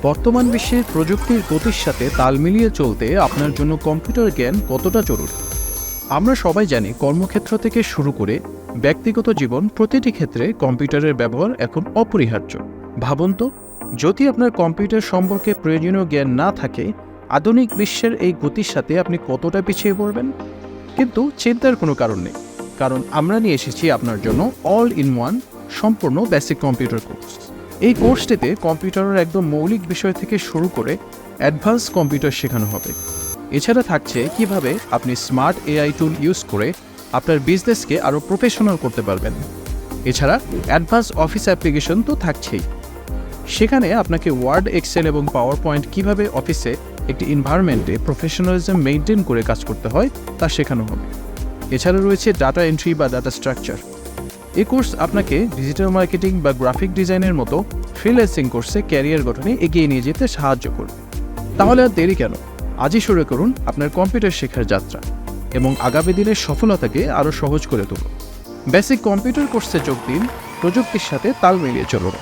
বর্তমান বিশ্বে প্রযুক্তির গতির সাথে তাল মিলিয়ে চলতে আপনার জন্য কম্পিউটার জ্ঞান কতটা জরুরি। আমরা সবাই জানি কর্মক্ষেত্র থেকে শুরু করে ব্যক্তিগত জীবন প্রতিটি ক্ষেত্রে কম্পিউটারের ব্যবহার এখন অপরিহার্য। ভাবুন তো, যদি আপনার কম্পিউটার সম্পর্কে প্রয়োজনীয় জ্ঞান না থাকে, আধুনিক বিশ্বের এই গতির সাথে আপনি কতটা পিছিয়ে পড়বেন। কিন্তু চিন্তার কোনো কারণ নেই, কারণ আমরা নিয়ে এসেছি আপনার জন্য অল ইন ওয়ান সম্পূর্ণ বেসিক কম্পিউটার কোর্স। এই কোর্সটিতে কম্পিউটারের একদম মৌলিক বিষয় থেকে শুরু করে অ্যাডভান্স কম্পিউটার শেখানো হবে। এছাড়া থাকছে কিভাবে আপনি স্মার্ট এআই টুল ইউজ করে আপনার বিজনেসকে আরও প্রফেশনাল করতে পারবেন। এছাড়া অ্যাডভান্স অফিস অ্যাপ্লিকেশন তো থাকছেই। সেখানে আপনাকে ওয়ার্ড, এক্সেল এবং পাওয়ার পয়েন্ট কীভাবে অফিসে একটি এনভায়রনমেন্টে প্রফেশনালিজম মেনটেন করে কাজ করতে হয় তা শেখানো হবে। এছাড়া রয়েছে ডাটা এন্ট্রি বা ডাটা স্ট্রাকচার। এই কোর্স আপনাকে ডিজিটাল মার্কেটিং বা গ্রাফিক ডিজাইনের মতো ফ্রিল্যান্সিং কোর্সে ক্যারিয়ার গঠনে এগিয়ে নিয়ে যেতে সাহায্য করবে। তাহলে আর দেরি কেন, আজই শুরু করুন আপনার কম্পিউটার শেখার যাত্রা এবং আগামী দিনের সফলতাকে আরও সহজ করে তুলুন। বেসিক কম্পিউটার কোর্সে যোগ দিন, প্রযুক্তির সাথে তাল মিলিয়ে চলুন।